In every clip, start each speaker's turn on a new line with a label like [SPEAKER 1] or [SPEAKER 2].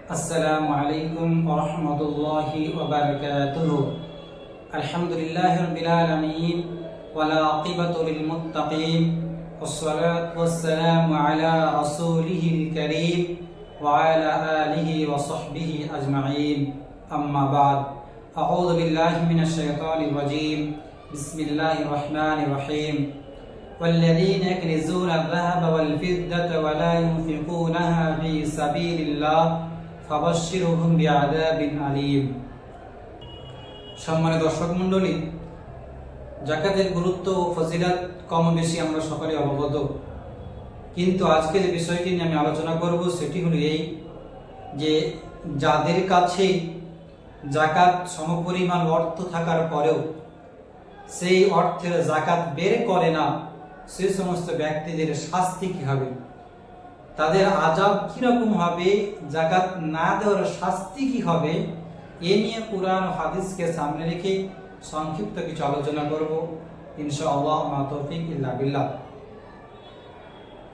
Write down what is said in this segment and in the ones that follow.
[SPEAKER 1] السلام عليكم ورحمة الله وبركاته. الحمد لله رب العالمين والعاقبة للمتقين والصلاة والسلام على رسوله الكريم وعلى آله وصحبه أجمعين. أما بعد، أعوذ بالله من الشيطان الرجيم. بسم الله الرحمن الرحيم. والذين يكنزون الذهب والفضة ولا ينفقونها في سبيل الله ফাবাশশিরহুম বিআযাবিন আলীম। সম্মানিত দর্শক মণ্ডলী, যাকাতের গুরুত্ব ও ফজিলত কম বেশি আমরা সকলে অবগত, কিন্তু আজকে যে বিষয়টি নিয়ে আমি আলোচনা করব সেটি হলো এই যে যাদের কাছে যাকাত সমপরিমাণ অর্থ থাকার পরেও সেই অর্থের যাকাত বের করে না, সেই সমস্ত ব্যক্তিদের শাস্তি কি হবে, তাদের আযাব কিরকম হবে, যাকাত না দেওয়ার শাস্তি কি হবে, এ নিয়ে কুরআন ও হাদিসকে সামনে রেখে সংক্ষিপ্ত কিছু আলোচনা করব ইনশাআল্লাহ। মা তৌফিক ইল্লা বিল্লাহ।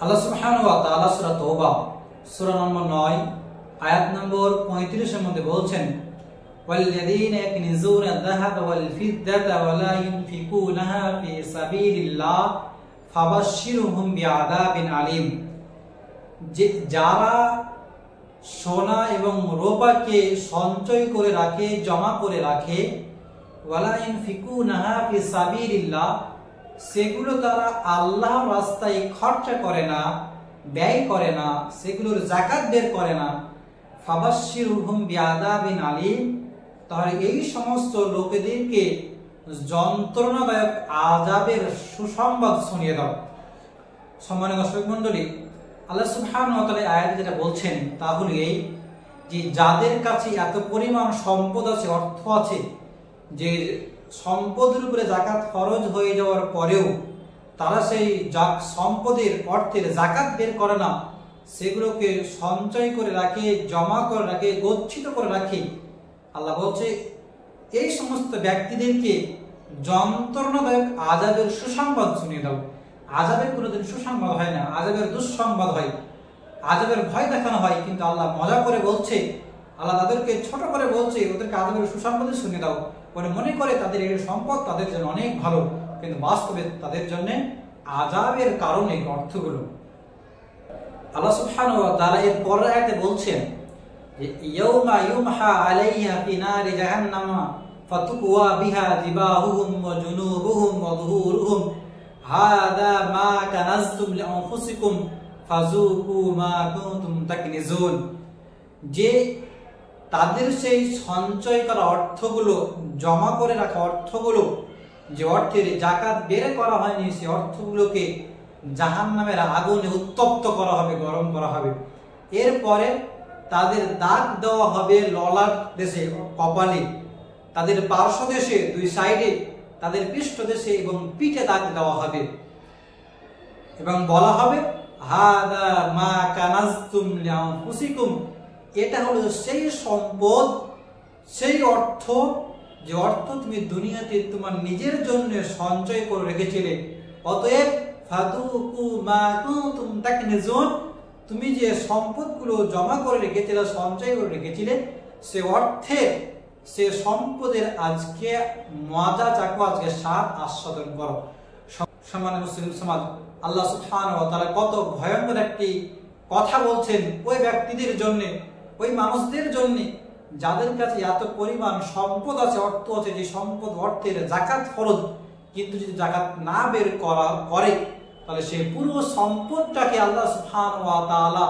[SPEAKER 1] আল্লাহ সুবহানাহু ওয়া তাআলা সূরা তাওবা সূরা নম্বর 9 আয়াত নম্বর 35 এর মধ্যে বলছেন, ওয়াল্লাযীনা ইয়াকনিজুনা আয-যাহাবা ওয়াল ফিদ্দাতা ওয়া লা ইউনফিকুনাহা ফি সাবিলিল্লাহ ফাবাশশিরহুম বিআযাবিন আলীম। যে যারা সোনা এবং রূপাকে সঞ্চয় করে রাখে, জমা করে রাখে, ওয়ালা ইউনফিকুনাহা ফি সাবিলিল্লাহ, সেগুলো তারা আল্লাহর রাস্তায় খরচা করে না, ব্যয় করে না, সেগুলোর যাকাত বের করে না, ফাবাশশিরহুম বিআযাবিন আলীম, তাহলে এই সমস্ত লোকেদেরকে যন্ত্রণাদায়ক আযাবের সুসংবাদ শুনিয়ে দাও। সম্মানিত দর্শক মণ্ডলী, আল্লাহ সুবহানাহু ওয়া তাআলা আয়াতে যেটা বলছেন তা হলো এই যে যাদের কাছে এত পরিমাণ সম্পদ আছে, অর্থ আছে, যে সম্পদের উপরে যাকাত ফরজ হয়ে যাওয়ার পরেও তারা সেই সম্পদের অর্থের যাকাত বের করে না, সেগুলোকে সঞ্চয় করে রাখে, জমা করে রাখে, গচ্ছিত করে রাখে। আল্লাহ বলছে এই সমস্ত ব্যক্তিদেরকে যন্ত্রণাদায়ক আযাবের সুসংবাদ শুনিয়ে দাও। আযাবের কোনোদিন সুসংবাদ হয় না, আযাবের দুঃসংবাদ হয়, আযাবের ভয় দেখানো হয়, কিন্তু আল্লাহ মজা করে বলছে, আল্লাহ তাদেরকে ছোট করে বলছে, ওদেরকে আযাবের সুসংবাদ শুনিয়ে দাও। মনে করে তাদের এই সম্পদ তাদের জন্য অনেক ভালো, কিন্তু বাস্তবে তাদের জন্য আযাবের কারণে অর্থগুলো। আল্লাহ সুবহানাহু ওয়া তাআলা এর পরের আয়াতে বলছেন যে ইয়াউমা ইউমহা আলাইহা ফি নারি জাহান্নামা ফাতুকওয়া বিহা জিবাহুহুম ওয়া জুনুবুহুম ওয়া যুহুরুহুম হাদা মা কানাজতুম লিআনফুসিকুম ফাযুকু মা কুনতুম তাকনিজুন। যে তাদের সেই সঞ্চয় করা অর্থগুলো, জমা করে রাখা অর্থগুলো, যে অর্থের যাকাত বের করা হয়নি, সেই অর্থগুলোকে জাহান্নামের আগুনে উত্তপ্ত করা হবে, গরম করা হবে। এরপরে তাদের দাগ দেওয়া হবে ললাট দেশে, কপালে, তাদের পার্শ্ব দেশে, দুই সাইডে, তাদের পৃষ্ঠদেশে এবং পিঠে দাগ দেওয়া হবে এবং বলা হবে হাদা মা কানাজতুম লিআনফুসিকুম, এটা হলো সেই সম্পদ, সেই অর্থ, যে অর্থ তুমি দুনিয়াতে তোমার নিজের জন্য সঞ্চয় করে রেখেছিলে। অতএব ফাতুকু মা কুনতুম তাকনিজুন, তুমি যে সম্পদগুলো জমা করে রেখেছিলে, সঞ্চয় করে রেখেছিলে, সে অর্থে, সে সম্পদের আজকে মজা চাকো, আজকে স্বাদ আস্বাদন করো। সম্মানিত মুসলিম সমাজ, আল্লাহ সুবহানাহু ওয়া তাআলা কত ভয়ঙ্কর একটি কথা বলছেন ওই ব্যক্তিদের জন্য, ওই মানুষদের জন্য যাদের কাছে এত পরিমাণ সম্পদ আছে, অর্থ আছে, যে সম্পদ অর্থের যাকাত ফরজ, কিন্তু যদি যাকাত না বের করে তাহলে সেই পুরো সম্পদটাকে আল্লাহ সুবহানাহু ওয়া তাআলা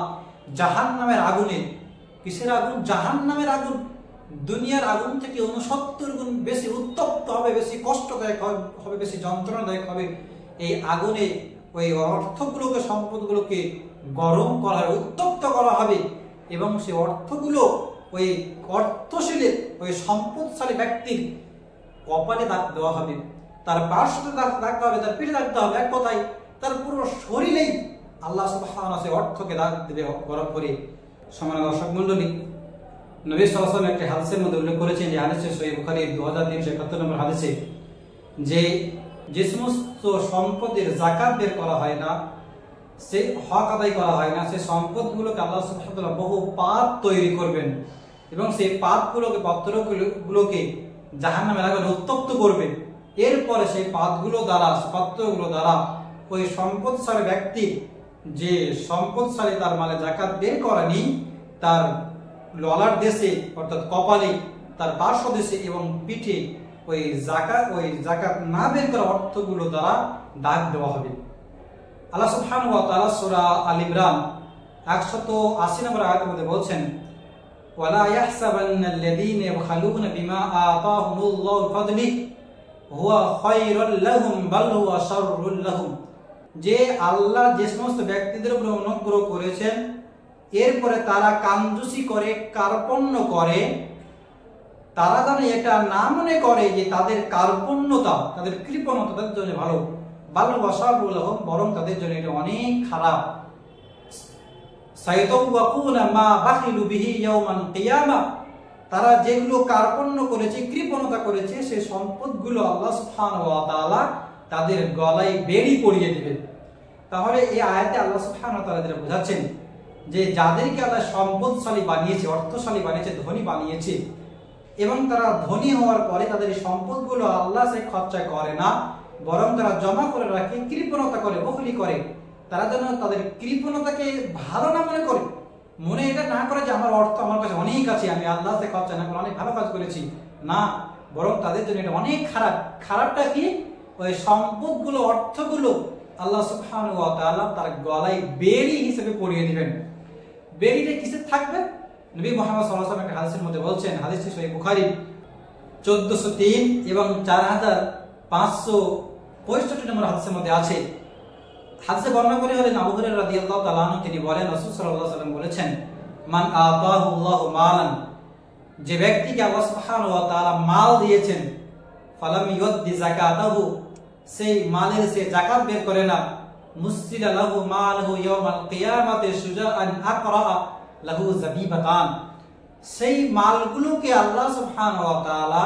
[SPEAKER 1] জাহান্নামের আগুনে, কিসের আগুন? জাহান্নামের আগুন, দুনিয়ার আগুন থেকে 69 গুণ বেশি উত্তপ্ত হবে, বেশি কষ্টদায়ক হবে, বেশি যন্ত্রণাদায়ক হবে। এই আগুনে ওই অর্থগুলোকে, সম্পদগুলোকে গরম করা হবে, উত্তপ্ত করা হবে, এবং সেই অর্থগুলো ওই অর্থশীলের, ওই সম্পদশালী ব্যক্তির কপালে দাগ দেওয়া হবে, তার পার্শ্বতে দাগ দেওয়া হবে, তার পিঠে দাগ দেওয়া হবে, এক কথায় তার পুরো শরীরেই আল্লাহ সুবহানাহু ওয়া তাআলা সেই অর্থকে দাগ দেবে গরম করে। সম্মানিত দর্শক মণ্ডলী, নবী সাল্লাল্লাহু আলাইহি ওয়াসাল্লাম একটি হাদিসের মধ্যে উল্লেখ করেছেন, যে হাদিসে সহিহ বুখারী 2371 নম্বর হাদিসে, যে সমস্ত সম্পদের যাকাত বের করা হয় না, সেই হক আদায় করা হয় না, সেই সম্পদগুলোকে আল্লাহ সুবহানাহু ওয়া তাআলা বহু পাত তৈরি করবেন এবং সেই পাতগুলোকে পাত্রগুলোকে জাহান্নামের আগুনে উত্তপ্ত করবে। এরপরে সেই পাতগুলো দ্বারা পাত্রগুলো দ্বারা ওই সম্পদশালী ব্যক্তি, যে সম্পদশালী তার মালে যাকাত বের করেনি, তার ললার দেশে অর্থাৎ কপালে, তার পার্শ্ব দেশে এবং পিঠে ওই যাকাত না বের করা অর্থগুলো দ্বারা দাগ দেওয়া হবে। আল্লাহ সুবহানাহু ওয়া তাআলা সূরা আল ইমরান 180 নম্বর আয়াতের মধ্যে বলছেন, ওয়ালা ইয়াহসাবান্নাল্লাযীনা ইয়াবখালুনা বিমা আতাহুমুল্লাহু ফাদলিহি হুয়া খায়রুল লাহুম বাল হুয়া শাররুল লাহুম। যে আল্লাহ যে সমস্ত ব্যক্তিদের উপর অনুগ্রহ করেছেন এরপরে তারা কাঞ্জুসি করে, কার্পণ্য করে, তারা যেন এটা না মনে করে যে তাদের কার্পণ্যতা, তাদের কৃপণতা তাদের জন্য ভালো, বাল হুয়া শাররুল লাহুম, বরং তাদের জন্য এটা অনেক খারাপ। সায়াতাওয়াকুনা মা বাখিলু বিহি ইয়াওমাল কিয়ামাহ, তারা যেগুলো কার্পণ্য করেছে, কৃপণতা করেছে, সেই সম্পদগুলো আল্লাহ সুবহানাহু ওয়া তাআলা তাদের গলায় বেড়ি পরিয়ে দিবেন। তাহলে এই আয়াতে আল্লাহ সুবহানাহু ওয়া তাআলা যেটা বোঝাচ্ছেন যে যাদেরকে আল্লাহ সম্পদশালী বানিয়েছে, অর্থশালী বানিয়েছে, ধনী বানিয়েছে, এবং তারা ধনী হওয়ার পরে তাদের এই সম্পদগুলো আল্লাহ সে খরচা করে না, বরং তারা জমা করে রাখে, কৃপণতা করে, বখলি করে। তারা যেন তাদের কৃপণতাকে ভালো না মনে করে, মনে এটা না করে যে আমার অর্থ আমার কাছে অনেক আছে, আমি আল্লাহ সে খরচা না করে অনেক ভালো কাজ করেছি, না, বরং তাদের জন্য এটা অনেক খারাপ। খারাপটা কি? ওই সম্পদগুলো, অর্থগুলো আল্লাহ সুবহানাহু ওয়া তাআলা তার গলায় বেড়ি হিসেবে পরিয়ে দিবেন। বেড়িটা কিসের থাকবে? নবী মুহাম্মদ সাল্লাল্লাহু আলাইহি ওয়াসাল্লাম একটা হাদিসের মধ্যে বলছেন, হাদিসটি সহিহ বুখারী 1403 এবং 4565 নম্বর হাদিসের মধ্যে আছে। হাদিসে বর্ণনা করে হলেন আবু হুরায়রা রাদিয়াল্লাহু তাআলা আনহু, তিনি বলেন রাসূল সাল্লাল্লাহু আলাইহি ওয়াসাল্লাম বলেছেন, মান আতাহুল্লাহু মালান, যে ব্যক্তিকে আল্লাহ সুবহানাহু ওয়া তাআলা মাল দিয়েছেন, ফালাম ইউদ্দি যাকাতাহু, সেই মালের সে যাকাত বের করে না, মুসিলা লাহু মালহু ইয়াওমাল কিয়ামাতি শুজাআন আকরা লাহু যাবিবাতান, সেই মালগুলোকে আল্লাহ সুবহানাহু ওয়া তাআলা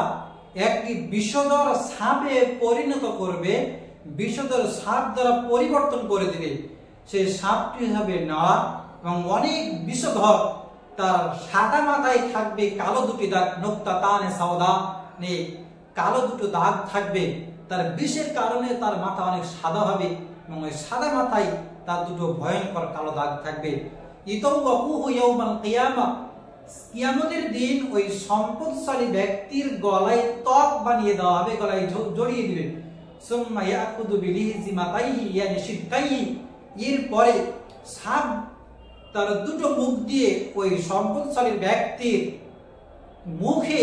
[SPEAKER 1] একটি বিষধর সাপে পরিণত করবে, বিষধর সাপ দ্বারা পরিবর্তন করে দিবে। সেই সাপটি হবে নাড়া এবং অনেক বিষধর, তার সাদা মাথায় থাকবে কালো দুটি দাগ, নুক্তাতানে সাওদা, নেই কালো দুটো দাগ থাকবে, তার বিষের কারণে তার মাথা অনেক সাদা হবে এবং ওই সাদা মাথায় তার দুটো ভয়ঙ্কর কালো দাগ থাকবে। ইতাওয়াকুহু ইয়াওমাল কিয়ামাহ, কিয়ামতের দিন ওই সম্পদশালী ব্যক্তির গলায় ত্বক বানিয়ে দেওয়া হবে, গলায় জড়িয়ে দিবে। সুম্মা ইয়াকুদু বিলিহিজিমাতাইহি ইয়ানি শিদকাইহি, এরপরে সাপ তার দুটো মুখ দিয়ে ওই সম্পদশালী ব্যক্তির মুখে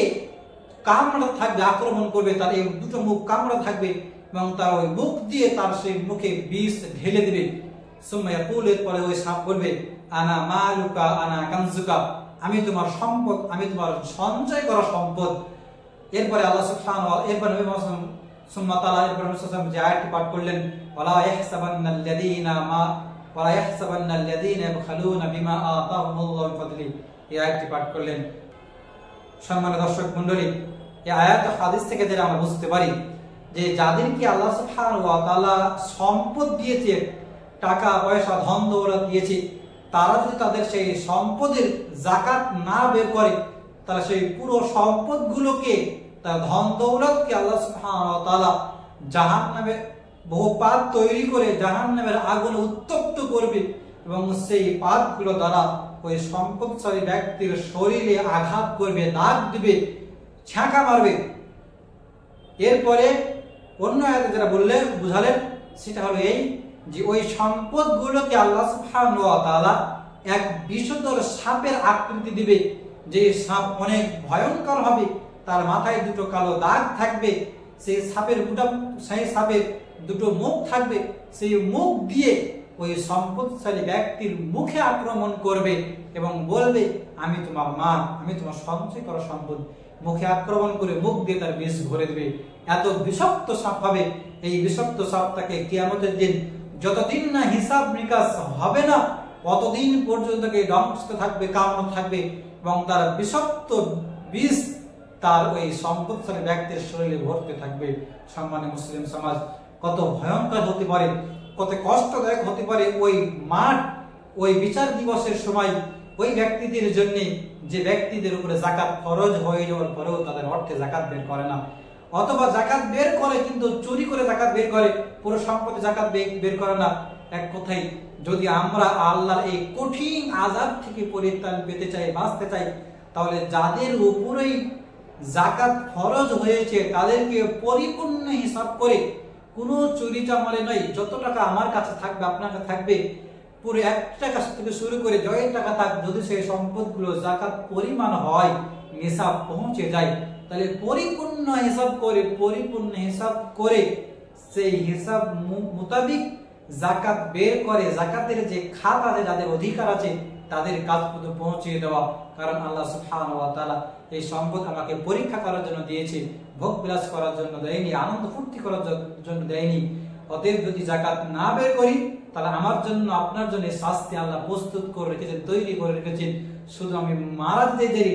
[SPEAKER 1] কামড়া থাকবে, আক্রমণ করবে, তার এই দুটো মুখ কামড়া থাকবে এবং তার ওই মুখ দিয়ে তার সেই মুখে বিষ ঢেলে দিবে। সুম্মা ইয়াকুল, এরপরে ওই সাপ বলবে, আনা মালুকা আনা কানজুকা, আমি তোমার সম্পদ, আমি তোমার সঞ্চয় করা সম্পদ। এরপরে আল্লাহ সুবহানাহু ওয়া তাআলা, এরপরে নবী মুহাম্মদ সুম্মা তাআলা এরপরে নবী সাল্লাল্লাহু আলাইহি ওয়াসাল্লাম যে আয়াতটি পাঠ করলেন, ওয়ালা ইয়াহসাবান্নাল্লাযীনা ইয়াবখালুনা বিমা আতাহুমুল্লাহু মিন ফাদলি, এই আয়াতটি পাঠ করলেন। সম্মানিত দর্শক মণ্ডলী, এই আয়াত হাদিস থেকে যেটা আমরা বুঝতে পারি যে যাদেরকে আল্লাহ সুবহানাহু ওয়া তাআলা সম্পদ দিয়েছে, টাকা পয়সা ধন দৌলত দিয়েছে, তারা যদি তাদের সেই সম্পদের যাকাত না বের করে, তাহলে সেই পুরো সম্পদগুলোকে, তার ধন দৌলতকে আল্লাহ সুবহানাহু ওয়া তাআলা জাহান্নামে বহু পাত তৈরি করে জাহান্নামের আগুনে উত্তপ্ত করবে এবং সেই পাতগুলো দ্বারা ওই সম্পদশালী ব্যক্তির শরীরে আঘাত করবে, দাগ দিবে, ছ্যাঁকা মারবে। এরপরে অন্য আয়াতে যেটা বললেন, বুঝালেন, সেটা হলো এই যে ওই সম্পদগুলোকে আল্লাহ সুবহানাহু ওয়া তাআলা এক বিষধর সাপের আকৃতি দিবে, যে সাপ অনেক ভয়ঙ্কর হবে, তার মাথায় দুটো কালো দাগ থাকবে, সেই সাপের দুটো মুখ থাকবে, সেই মুখ দিয়ে ওই সম্পদশালী ব্যক্তির মুখে আক্রমণ করবে এবং বলবে, আমি তোমার মা, আমি তোমার সঞ্চয় করা সম্পদ। মুখে আক্রমণ করে মুখ দিয়ে তার বিষ ভরে দেবে। এত বিষাক্ত সাপ হবে। এই বিষাক্ত সাপটাকে কিয়ামতের দিন যতদিন না হিসাব নিকাশ হবে না, ততদিন পর্যন্ত দংশতে থাকবে, কামড় থাকবে এবং তার বিষাক্ত বিষ তার ওই সম্পদশালী ব্যক্তির শরীরে ভরতে থাকবে। সম্মানিত মুসলিম সমাজ, কত ভয়ঙ্কর হতে পারে কত কষ্টদায়ক হতে পারে ওই মাঠ, ওই বিচার দিবসের সময় ওই ব্যক্তিদের জন্য যে ব্যক্তিদের উপরে জাকাত ফরজ হয়ে যাওয়ার পরেও তাদের অর্থে জাকাত বের করে না, অথবা জাকাত বের করে কিন্তু চুরি করে জাকাত বের করে, পুরো সম্পত্তি জাকাত বের করে না। এক কথায় যদি আমরা আল্লাহর এই কঠিন আযাব থেকে পরিত্রাণ পেতে চাই, বাঁচতে চাই, তাহলে যাদের উপরেই জাকাত ফরজ হয়েছে তাদেরকে পরিপূর্ণ হিসাব করে, কোনো চুরি চামারে নয়, যত টাকা আমার কাছে থাকবে আপনার কাছে থাকবে, পুরো 1 টাকা থেকে শুরু করে যত টাকা থাক, যদি সেই সম্পদগুলো জাকাত পরিমাণ হয়, নিসাব পৌঁছে যায়, তাহলে পরিপূর্ণ হিসাব করে সেই হিসাব মোতাবিক জাকাত বের করে জাকাতের যে খাত আছে, যাদের অধিকার আছে, তাদের কাজ পর্যন্ত পৌঁছে দেওয়া। কারণ আল্লাহ সুবহানাহু ওয়া তাআলা এই সম্পদ আমাকে পরীক্ষা করার জন্য দিয়েছে, ভোগ বিলাস করার জন্য দেয়নি, আনন্দ ফুর্তি করার জন্য দেয়নি। অতএব যদি জাকাত না বের করি তাহলে আমার জন্য আপনার জন্য শাস্তি আল্লাহ প্রস্তুত করে রেখেছেন, তৈরি করে রেখেছেন। শুধু আমি মারা যেতে দেরি,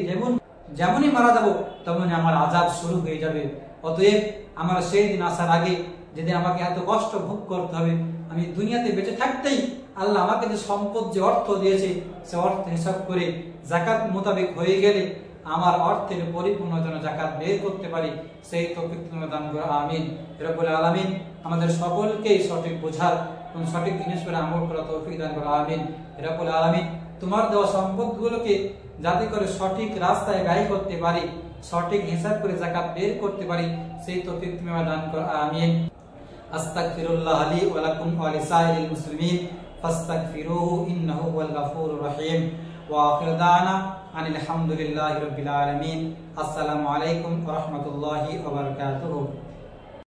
[SPEAKER 1] যেমনই মারা যাবো তেমনি আমার আযাব শুরু হয়ে যাবে। অতএব আমার সেই দিন আসার আগে যদি আমাকে এত কষ্ট ভোগ করতে হবে, আমি দুনিয়াতে বেঁচে থাকতেই আল্লাহ আমাকে যে সম্পদ, যে অর্থ দিয়েছে, সে অর্থ হিসাব করে জাকাত মোতাবেক হয়ে গেলে আমার অর্থের পরিপূর্ণ যেন জাকাত বের করতে পারি, সেই তৌফিক তুমি দান করো, আমিন। রব্বুল আলামিন আমাদের সকলকে সঠিক বোঝার এবং সঠিক জিনিস করে আমল করার তৌফিক দান করো, আমিন। রব্বুল আলামিন তোমার দেওয়া সম্পদগুলোকে যাতে করে সঠিক রাস্তায় ব্যয় করতে পারি, সঠিক হিসাব করে জাকাত বের করতে পারি, সেই তৌফিক তুমি দান করো, আমিন। আস্তাগফিরুল্লাহ লি ওয়া লাকুম ওয়া লিসাইরিল মুসলিমিন ফাস্তাগফিরুহু ইন্নাহু হুয়াল গাফুরুর রহিম। ওয়া আখিরু দাওয়ানা আনিল হামদুলিল্লাহি রাব্বিল আলামিন। আসসালামু আলাইকুম ওয়া রাহমাতুল্লাহি ওয়া বারাকাতুহু।